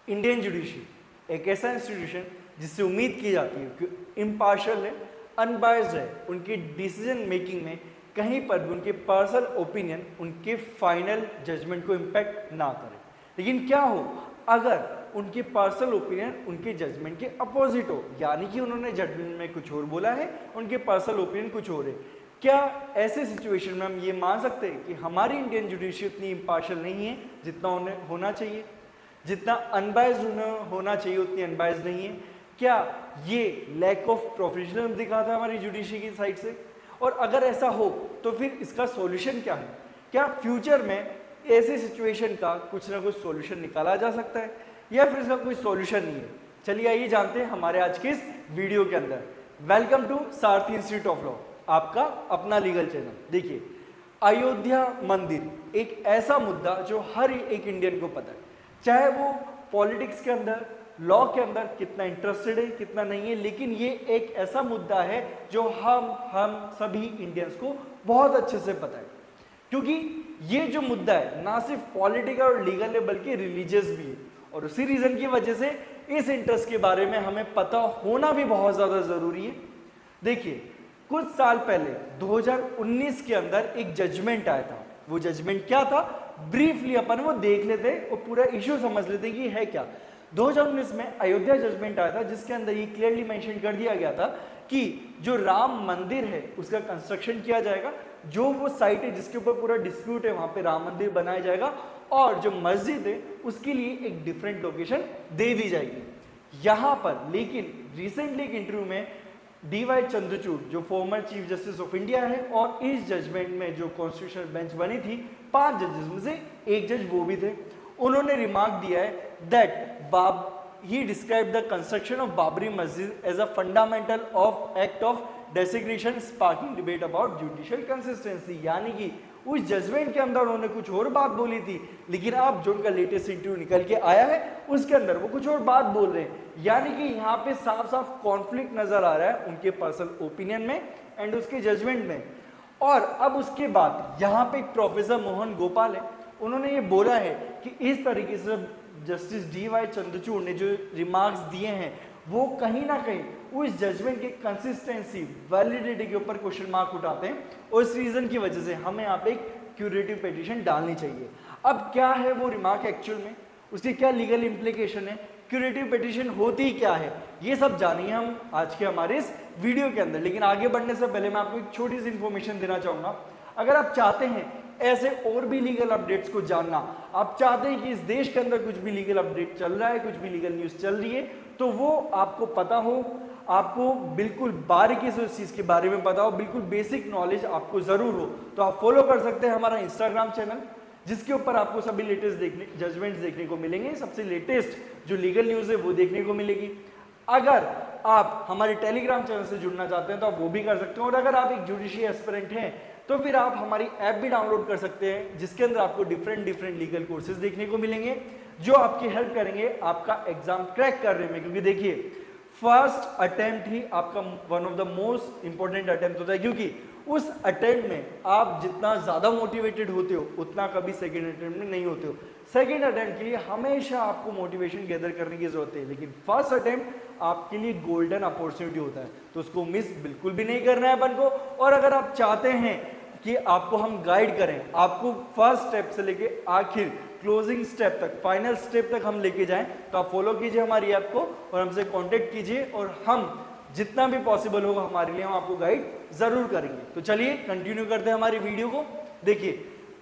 Indian judiciary एक ऐसा institution जिससे उम्मीद की जाती है कि इम्पार्शियल है, अनबायस्ड है, उनकी डिसीजन मेकिंग में कहीं पर भी उनके पर्सनल ओपिनियन उनके फाइनल जजमेंट को इम्पैक्ट ना करे। लेकिन क्या हो अगर उनके पर्सनल ओपिनियन उनके जजमेंट के अपोजिट हो, यानी कि उन्होंने जजमेंट में कुछ और बोला है, उनके पर्सनल ओपिनियन कुछ और है। क्या ऐसे सिचुएशन में हम ये मान सकते हैं कि हमारी इंडियन जुडिशरी उतनी इम्पार्शियल नहीं है जितना उन्हें होना चाहिए, जितना अनबायस्ड होना चाहिए उतनी अनबायस्ड नहीं है? क्या ये लैक ऑफ प्रोफेशनलिज्म दिखाता है हमारी जुडिशरी की साइड से? और अगर ऐसा हो तो फिर इसका सॉल्यूशन क्या है? क्या फ्यूचर में ऐसे सिचुएशन का कुछ ना कुछ सॉल्यूशन निकाला जा सकता है या फिर इसका कोई सॉल्यूशन नहीं है? चलिए आइए जानते हैं हमारे आज के इस वीडियो के अंदर। Welcome to Sarathi institute of law, आपका अपना लीगल चैनल। देखिए, अयोध्या मंदिर एक ऐसा मुद्दा जो हर एक इंडियन को पता है, चाहे वो पॉलिटिक्स के अंदर, लॉ के अंदर कितना इंटरेस्टेड है कितना नहीं है, लेकिन ये एक ऐसा मुद्दा है जो हम सभी इंडियंस को बहुत अच्छे से पता है, क्योंकि ये जो मुद्दा है ना सिर्फ पॉलिटिकल और लीगल है बल्कि रिलीजियस भी है। और उसी रीजन की वजह से इस इंटरेस्ट के बारे में हमें पता होना भी बहुत ज्यादा जरूरी है। देखिए, कुछ साल पहले 2019 के अंदर एक जजमेंट आया था। वो जजमेंट क्या था, ब्रीफली अपन वो देख लेते और पूरा इश्यू समझ लेते कि है क्या। 2019 में अयोध्या जजमेंट आया था जिसके अंदर ये क्लियरली मेंशन कर दिया गया था कि जो राम मंदिर है उसका कंस्ट्रक्शन किया जाएगा, जो वो साइट है जिसके ऊपर पूरा डिस्प्यूट है वहां पे राम मंदिर बनाया जाएगा, और जो मस्जिद है उसके लिए एक डिफरेंट लोकेशन दे दी जाएगी यहां पर। लेकिन रिसेंटली एक इंटरव्यू में DY चंद्रचूड़ जो former chief justice of India है और इस जजमेंट में जो कॉन्स्टिट्यूशनल बेंच बनी थी 5 जजेस में से एक जज वो भी थे, उन्होंने रिमार्क दिया है that he described the construction of Babri Masjid as a fundamental act of desecration, sparking debate about judicial consistency। यानी कि उस जजमेंट के अंदर उन्होंने कुछ और बात बोली थी, लेकिन अब जो उनका लेटेस्ट इंटरव्यू निकल के आया है उसके अंदर वो कुछ और बात बोल रहे हैं। यानी कि यहाँ पे साफ साफ कॉन्फ्लिक्ट नजर आ रहा है उनके पर्सनल ओपिनियन में एंड उसके जजमेंट में। और अब उसके बाद यहाँ पे एक प्रोफेसर मोहन गोपाल है, उन्होंने ये बोला है कि इस तरीके से जस्टिस DY चंद्रचूड़ ने जो रिमार्क्स दिए हैं वो कहीं ना कहीं उस जजमेंट की कंसिस्टेंसी, वैलिडिटी के ऊपर क्वेश्चन मार्क उठाते हैं, और इस रीजन की वजह से हमें यहाँ पे एक क्यूरेटिव पिटीशन डालनी चाहिए। अब क्या है वो रिमार्क एक्चुअल में, उसकी क्या लीगल इंप्लीकेशन है, क्यूरेटिव पिटीशन होती क्या है, ये सब जानिए हम आज के हमारे इस वीडियो के अंदर। लेकिन आगे बढ़ने से पहले मैं आपको एक छोटी सी इंफॉर्मेशन देना चाहूंगा। अगर आप चाहते हैं ऐसे और भी लीगल अपडेट्स को जानना, आप चाहते हैं कि इस देश के अंदर कुछ भी लीगल अपडेट चल रहा है, कुछ भी लीगल न्यूज़ चल रही है, तो वो आपको पता हो, आपको बिल्कुल बारीकी से उस चीज़ के बारे में पता हो, बिल्कुल बेसिक नॉलेज आपको ज़रूर हो, तो आप फॉलो कर सकते हैं हमारा इंस्टाग्राम चैनल, जिसके ऊपर आपको सभी लेटेस्ट जजमेंट्स देखने को मिलेंगे, सबसे लेटेस्ट जो लीगल न्यूज़ है वो देखने को मिलेगी। अगर आप हमारे टेलीग्राम चैनल से जुड़ना चाहते हैं तो आप वो भी कर सकते हैं, और अगर आप एक जुडिशरी एस्पिरेंट हैं तो फिर आप हमारी ऐप भी डाउनलोड कर सकते हैं, जिसके अंदर आपको डिफरेंट लीगल कोर्सेज देखने को मिलेंगे जो आपकी हेल्प करेंगे आपका एग्जाम क्रैक करने में। क्योंकि देखिए, फर्स्ट अटेम्प्ट ही आपका one of the most important attempt होता है, क्योंकि उस अटेम्प्ट में आप जितना ज्यादा मोटिवेटेड होते हो उतना कभी सेकेंड अटेम्प्ट में नहीं होते हो। सेकेंड अटेम्प्ट के लिए हमेशा आपको मोटिवेशन गैदर करने की जरूरत है, लेकिन फर्स्ट अटेम्प्ट आपके लिए गोल्डन अपॉर्चुनिटी होता है, तो उसको मिस बिल्कुल भी नहीं करना है अपन को। और अगर आप चाहते हैं कि आपको हम गाइड करें, आपको फर्स्ट स्टेप से लेके आखिर क्लोजिंग स्टेप तक, फाइनल स्टेप तक हम लेके जाएं, तो आप फॉलो कीजिए हमारी ऐप को और हमसे कांटेक्ट कीजिए, और हम जितना भी पॉसिबल होगा हमारे लिए हम आपको गाइड जरूर करेंगे। तो चलिए कंटिन्यू करते हैं हमारी वीडियो को। देखिए,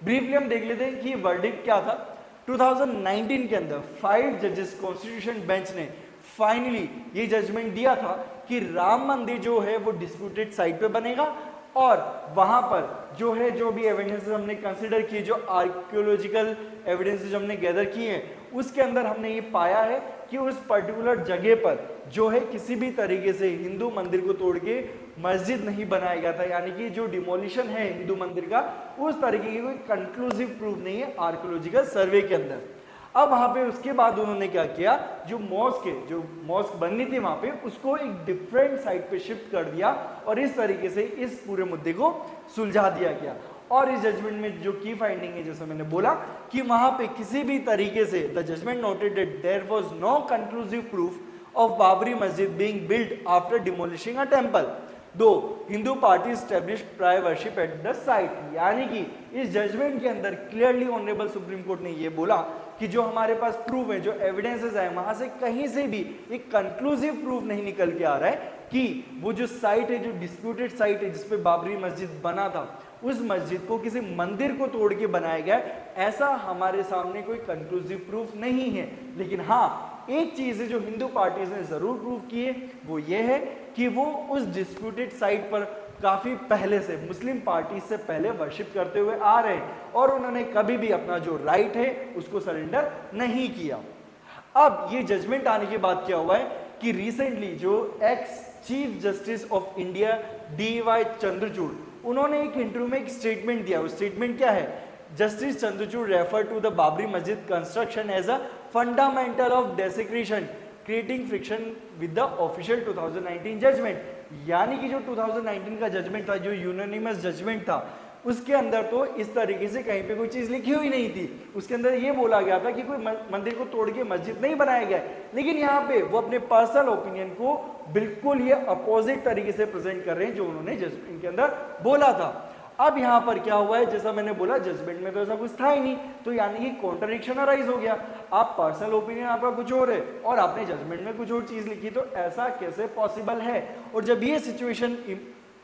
ब्रीफली हम देख लेते हैं कि वर्डिक्ट क्या था। 2019 के अंदर 5 जजेस कॉन्स्टिट्यूशन बेंच ने फाइनली ये जजमेंट दिया था कि राम मंदिर जो है वो डिस्प्यूटेड साइट पे बनेगा, और वहां पर जो है जो भी एविडेंसेस हमने कंसीडर किए, जो आर्कियोलॉजिकल एविडेंसेस हमने गैदर किए हैं, उसके अंदर हमने ये पाया है कि उस पर्टिकुलर जगह पर जो है किसी भी तरीके से हिंदू मंदिर को तोड़ के मस्जिद नहीं बनाया गया था। यानी कि जो डिमोलिशन है हिंदू मंदिर का, उस तरीके की कोई कंक्लूसिव प्रूफ नहीं है आर्कियोलॉजिकल सर्वे के अंदर। अब वहां पे उसके बाद उन्होंने क्या किया, जो मॉस्क बननी थी वहां पे, उसको एक डिफरेंट साइट पे शिफ्ट कर दिया और इस तरीके से इस पूरे मुद्दे को सुलझा दिया गया। और इस जजमेंट में जो की फाइंडिंग है, जैसा मैंने बोला कि वहां पे किसी भी तरीके से the judgement noted that there was no conclusive proof of Babri Masjid being built after demolishing a temple though Hindu party establish prior worship at the site. यानी कि इस जजमेंट के अंदर क्लियरली ऑनरेबल सुप्रीम कोर्ट ने ये बोला कि जो हमारे पास प्रूफ है, जो एविडेंसेस है, वहां से कहीं से भी एक कंक्लूसिव प्रूफ नहीं निकल के आ रहा है कि वो जो साइट है, जो डिस्प्यूटेड साइट है जिसपे बाबरी मस्जिद बना था, उस मस्जिद को किसी मंदिर को तोड़ के बनाया गया, ऐसा हमारे सामने कोई कंक्लूसिव प्रूफ नहीं है। लेकिन हाँ, एक चीज है जो हिंदू पार्टीज ने जरूर प्रूव की है, वो ये है कि वो उस डिस्प्यूटेड साइट पर काफी पहले से मुस्लिम पार्टी से पहले वर्शिप करते हुए आ रहे हैं और उन्होंने कभी भी अपना जो राइट है उसको सरेंडर नहीं किया। अब ये जजमेंट आने के बाद क्या हुआ है कि रिसेंटली जो ex chief justice of India DY Chandrachud, उन्होंने एक इंटरव्यू में एक स्टेटमेंट दिया। वो स्टेटमेंट क्या है? Justice Chandrachud refer to the Babri Masjid construction as a fundamental of desecration creating friction with the official 2019 judgement. यानी कि जो 2019 का जजमेंट था, जो यूनानिमस जजमेंट था, उसके अंदर तो इस तरीके से कहीं पे कोई चीज लिखी हुई नहीं थी। उसके अंदर ये बोला गया था कि कोई मंदिर को तोड़ के मस्जिद नहीं बनाया गया है, लेकिन यहाँ पे वो अपने पर्सनल ओपिनियन को बिल्कुल ये अपोजिट तरीके से प्रेजेंट कर रहे हैं जो उन्होंने जजमेंट के अंदर बोला था। अब यहाँ पर क्या हुआ है, जैसा मैंने बोला जजमेंट में तो ऐसा कुछ था ही नहीं, तो यानी कि कॉन्ट्रडिक्शन अराइज हो गया। आप पर्सनल ओपिनियन आपका कुछ और है और आपने जजमेंट में कुछ और चीज लिखी, तो ऐसा कैसे पॉसिबल है? और जब ये सिचुएशन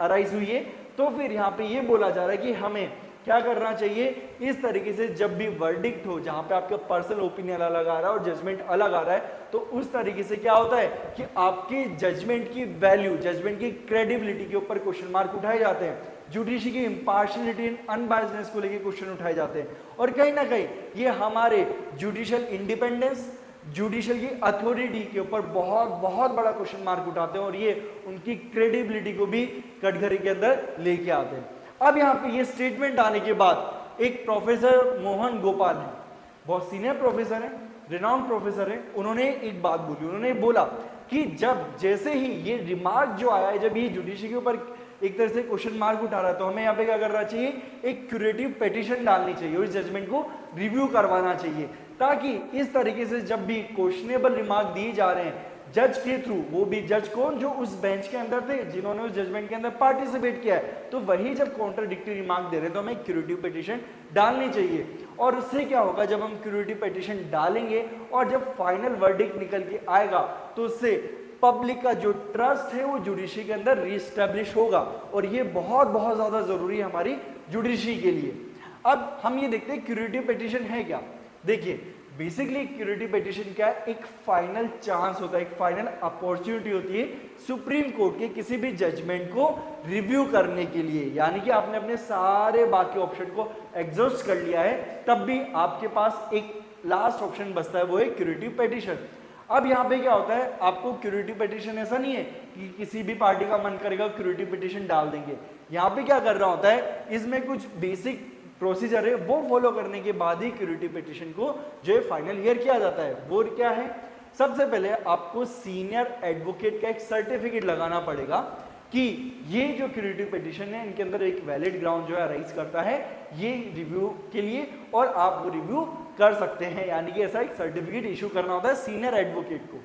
अराइज हुई है तो फिर यहाँ पे ये बोला जा रहा है कि हमें क्या करना चाहिए, इस तरीके से जब भी वर्डिक्ट हो जहां पे आपका पर्सनल ओपिनियन अलग आ रहा है और जजमेंट अलग आ रहा है, तो उस तरीके से क्या होता है कि आपके जजमेंट की वैल्यू, जजमेंट की क्रेडिबिलिटी के ऊपर क्वेश्चन मार्क उठाए जाते हैं, जुडिशरी की इंपार्शियलिटी एंड अनबायसनेस को लेकर क्वेश्चन उठाए जाते हैं, और कहीं ना कहीं ये हमारे जुडिशियल इंडिपेंडेंस, जुडिशियल की अथॉरिटी के ऊपर बहुत बहुत बड़ा क्वेश्चन मार्क उठाते हैं और ये उनकी क्रेडिबिलिटी को भी कटघरे के अंदर लेके आते हैं। अब यहाँ पे ये स्टेटमेंट आने के बाद एक प्रोफेसर मोहन गोपाल है, बहुत सीनियर प्रोफेसर है, रिनाउंड प्रोफेसर है, उन्होंने एक बात बोली। उन्होंने बोला कि जब जैसे ही ये रिमार्क जो आया है, जब ये जुडिशरी के ऊपर एक तरह से क्वेश्चन मार्क उठा रहा है, तो हमें यहाँ पे क्या करना चाहिए, एक क्यूरेटिव पिटीशन डालनी चाहिए और इस जजमेंट को रिव्यू करवाना चाहिए, ताकि इस तरीके से जब भी क्वेश्चनेबल रिमार्क दिए जा रहे हैं जज के थ्रू, वो भी जज कौन, जो उस बेंच के अंदर थे, जिन्होंने उस जजमेंट के अंदर पार्टिसिपेट किया है, तो वही जब कॉन्ट्राडिक्टरी रिमार्क दे रहे हैं तो हमें क्यूरेटिव पिटीशन डालनी चाहिए। और उससे क्या होगा, जब हम क्यूरेटिव पिटीशन डालेंगे और जब फाइनल वर्डिक्ट निकल के आएगा तो उससे पब्लिक का जो ट्रस्ट है वो जुडिशरी के अंदर रीस्टैब्लिश होगा, और ये बहुत बहुत ज्यादा जरूरी है हमारी जुडिशरी के लिए। अब हम ये देखते हैं क्यूरेटिव पिटीशन है क्या। देखिए बेसिकली क्यूरेटिव पिटीशन क्या है, एक फाइनल चांस होता है, एक फाइनल अपॉर्चुनिटी होती है सुप्रीम कोर्ट के किसी भी जजमेंट को रिव्यू करने के लिए। यानी कि आपने अपने सारे बाकी ऑप्शन को एग्जॉस्ट कर लिया है, तब भी आपके पास एक लास्ट ऑप्शन बचता है, वो है क्यूरेटिव पिटीशन। अब यहाँ पे क्या होता है, आपको क्यूरेटिव पिटीशन ऐसा नहीं है कि किसी भी पार्टी का मन करेगा क्यूरेटिव पिटीशन डाल देंगे। यहाँ पे क्या कर रहा होता है, इसमें कुछ बेसिक प्रोसीजर है, वो फॉलो करने के बाद ही क्यूरेटिव पिटीशन को जो है फाइनल ईयर किया जाता है। वो क्या है, सबसे पहले आपको सीनियर एडवोकेट का एक सर्टिफिकेट लगाना पड़ेगा कि ये जो क्यूरेटिव पिटीशन है इनके अंदर एक वैलिड ग्राउंड जो है राइज करता है ये रिव्यू के लिए, और आप वो रिव्यू कर सकते हैं। यानी कि ऐसा एक सर्टिफिकेट इशू करना होता है सीनियर एडवोकेट को।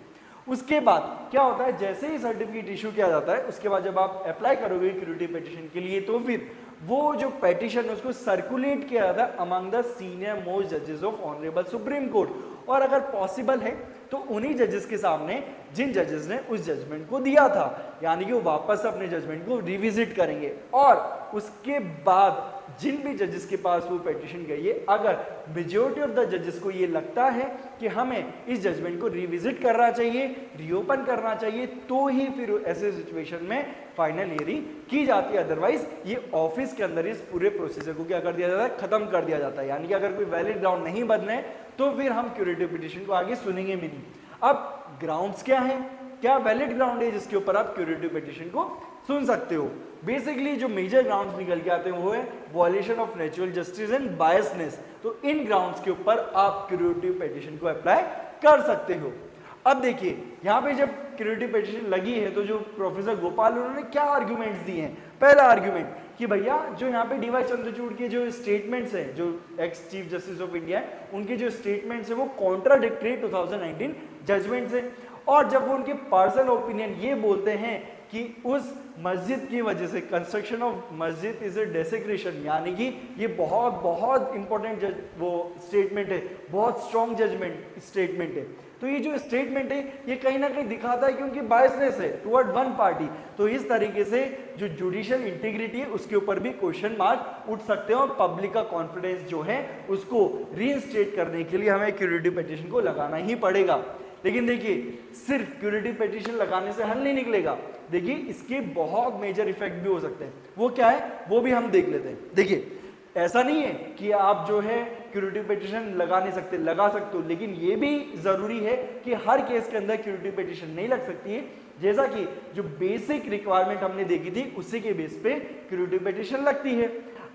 उसके बाद क्या होता है, जैसे ही सर्टिफिकेट इशू किया जाता है, उसके बाद जब आप अप्लाई करोगे क्यूरेटिव पिटीशन के लिए, तो फिर वो जो पिटीशन है उसको सर्कुलेट किया जाता है अमंग द सीनियर मोस्ट जजेस ऑफ ऑनरेबल सुप्रीम कोर्ट, और अगर पॉसिबल है तो उन्हीं जजेस के सामने जिन जजेस ने उस जजमेंट को दिया था, यानी कि वो वापस अपने जजमेंट को रिविजिट करेंगे, और उसके बाद जिन भी जजेस के पास वो पिटीशन गई है, अगर मेजॉरिटी ऑफ द जजेस को ये लगता है कि हमें इस जजमेंट को रिविजिट करना चाहिए, रीओपन करना चाहिए, तो ही फिर ऐसे सिचुएशन में फाइनल हियरिंग की जाती है। अदरवाइज ये ऑफिस के अंदर इस पूरे प्रोसीजर को क्या कर दिया जाता है, खत्म कर दिया जाता है। यानी कि अगर कोई वैलिड ग्राउंड नहीं बदले तो फिर हम क्यूरेटिव पिटीशन को आगे सुनेंगे भी नहीं। अब ग्राउंड्स क्या हैं, क्या वैलिड ग्राउंड है जिसके ऊपर आप क्यूरेटिव पिटीशन को सुन सकते हो। बेसिकली जो मेजर ग्राउंड्स निकल के आते हैं वो है violation of natural justice and biasness. तो इन ग्राउंड्स के ऊपर आप क्यूरेटिव पिटीशन को अप्लाई कर सकते हो। अब देखिए यहाँ पे जब क्यूरेटिव पिटीशन लगी है तो जो प्रोफेसर गोपाल उन्होंने क्या आर्ग्यूमेंट्स दिए हैं। पहला आर्ग्यूमेंट कि भैया जो यहाँ पे डी वाई चंद्रचूड़ के जो स्टेटमेंट्स हैं, जो ex chief justice of India है, उनके जो स्टेटमेंट्स है वो कॉन्ट्राडिक्टरी 2019 जजमेंट से। और जब वो उनके पर्सनल ओपिनियन ये बोलते हैं कि उस मस्जिद की वजह से कंस्ट्रक्शन ऑफ मस्जिद इज ए डेसिग्रेशन, यानी कि ये बहुत बहुत इंपॉर्टेंट वो स्टेटमेंट है, बहुत स्ट्रॉन्ग जजमेंट स्टेटमेंट है। तो ये जो स्टेटमेंट है ये कहीं ना कहीं दिखाता है कि उनकी बायसनेस है टुवर्ड वन पार्टी। तो इस तरीके से जो जुडिशियल इंटीग्रिटी है उसके ऊपर भी क्वेश्चन मार्क उठ सकते हैं और पब्लिक का कॉन्फिडेंस जो है उसको रीइंस्टेट करने के लिए हमें क्यूरेटिव पिटीशन को लगाना ही पड़ेगा। लेकिन देखिए सिर्फ क्यूरेटिव पिटीशन लगाने से हल नहीं निकलेगा, देखिए इसके बहुत मेजर इफेक्ट भी हो सकते हैं। वो क्या है वो भी हम देख लेते हैं। देखिए ऐसा नहीं है कि आप जो है क्यूरेटिव पिटीशन लगा नहीं सकते, लगा सकते हो, लेकिन ये भी जरूरी है कि हर केस के अंदर क्यूरेटिव पिटीशन नहीं लग सकती है। जैसा कि जो बेसिक रिक्वायरमेंट हमने देखी थी उसी के बेस पे क्यूरेटिव पिटीशन लगती है।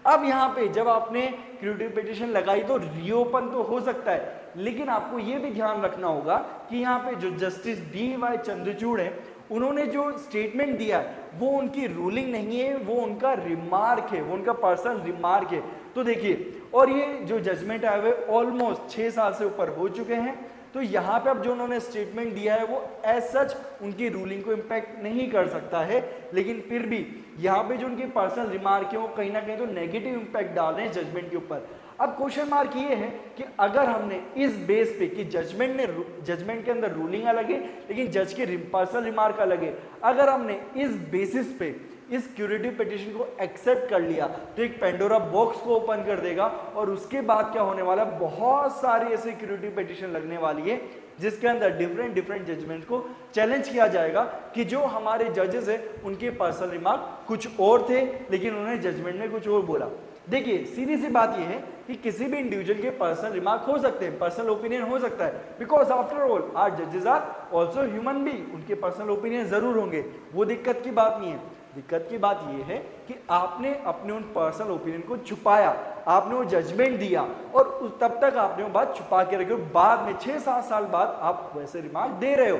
अब यहाँ पे जब आपने क्यूरेटिव पिटीशन लगाई तो रीओपन तो हो सकता है, लेकिन आपको ये भी ध्यान रखना होगा कि यहाँ पे जो जस्टिस डी वाई चंद्रचूड़ है उन्होंने जो स्टेटमेंट दिया है वो उनकी रूलिंग नहीं है, वो उनका रिमार्क है, वो उनका पर्सनल रिमार्क है। तो देखिए और ये जो जजमेंट आए हुए ऑलमोस्ट 6 साल से ऊपर हो चुके हैं। तो यहाँ पे अब जो उन्होंने स्टेटमेंट दिया है वो एज सच उनकी रूलिंग को इम्पैक्ट नहीं कर सकता है, लेकिन फिर भी यहाँ पे जो उनकी पर्सनल रिमार्क है वो कहीं ना कहीं तो नेगेटिव इम्पैक्ट डाल रहे हैं जजमेंट के ऊपर। अब क्वेश्चन मार्क ये है कि अगर हमने इस बेस पे कि जजमेंट के अंदर रूलिंग अलग है लेकिन जज के पर्सनल रिमार्क अलग है, अगर हमने इस बेसिस पे इस क्यूरेटिव पिटीशन को एक्सेप्ट कर लिया तो एक पेंडोरा बॉक्स को ओपन कर देगा और उसके बाद क्या होने वाला, बहुत सारी ऐसी क्यूरेटिव पिटीशन लगने वाली है जिसके अंदर डिफरेंट जजमेंट को चैलेंज किया जाएगा कि जो हमारे जजेस है उनके पर्सनल रिमार्क कुछ और थे लेकिन उन्होंने जजमेंट में कुछ और बोला। देखिए सीधी सी बात यह है कि किसी भी इंडिविजुअल के पर्सनल रिमार्क हो सकते हैं, पर्सनल ओपिनियन हो सकता है, बिकॉज आफ्टर ऑल आवर जजेस आर ऑल्सो ह्यूमन बीइंग, उनके पर्सनल ओपिनियन जरूर होंगे, वो दिक्कत की बात नहीं है। दिक्कत की बात यह है कि आपने अपने उन पर्सनल ओपिनियन को छुपाया, आपने वो जजमेंट दिया और तब तक आपने वो बात छुपा के रखी, बाद में 6-7 साल बाद आप वैसे रिमार्क दे रहे हो।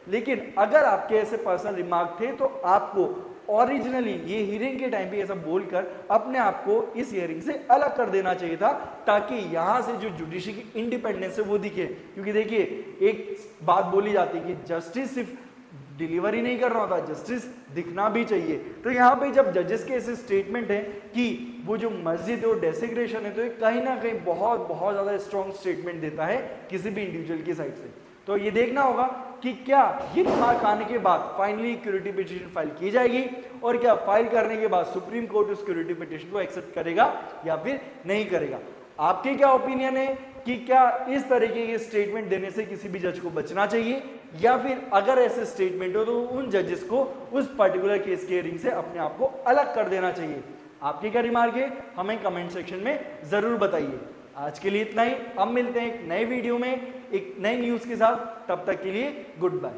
लेकिन अगर आपके ऐसे पर्सनल रिमार्क थे तो आपको ओरिजिनली ये हियरिंग के टाइम पे ऐसा बोलकर अपने आप को इस हियरिंग से अलग कर देना चाहिए था, ताकि यहाँ से जो जुडिशरी की इंडिपेंडेंस है वो दिखे। क्योंकि देखिए एक बात बोली जाती है कि जस्टिस सिर्फ डिलीवरी नहीं कर रहा होता, जस्टिस दिखना भी चाहिए। तो यहाँ पे जब जजेस के ऐसे स्टेटमेंट है कि वो जो मस्जिद और डेसिग्रेशन है तो ये कहीं ना कहीं बहुत बहुत ज्यादा स्ट्रॉन्ग स्टेटमेंट देता है किसी भी इंडिविजुअल की साइड से। तो ये देखना होगा कि क्या ये रिमार्क आने के बाद फाइनली क्यूरेटिव पिटीशन फाइल की जाएगी और क्या फाइल करने के बाद सुप्रीम कोर्ट उस क्यूरेटिव पिटीशन को एक्सेप्ट करेगा या फिर नहीं करेगा। आपके क्या ओपिनियन है कि क्या इस तरीके के स्टेटमेंट देने से किसी भी जज को बचना चाहिए, या फिर अगर ऐसे स्टेटमेंट हो तो उन जजेस को उस पर्टिकुलर केस के हियरिंग से अपने आप को अलग कर देना चाहिए। आपके क्या रिमार्क है हमें कमेंट सेक्शन में जरूर बताइए। आज के लिए इतना ही, अब मिलते हैं एक नए वीडियो में एक नई न्यूज के साथ, तब तक के लिए गुड बाय।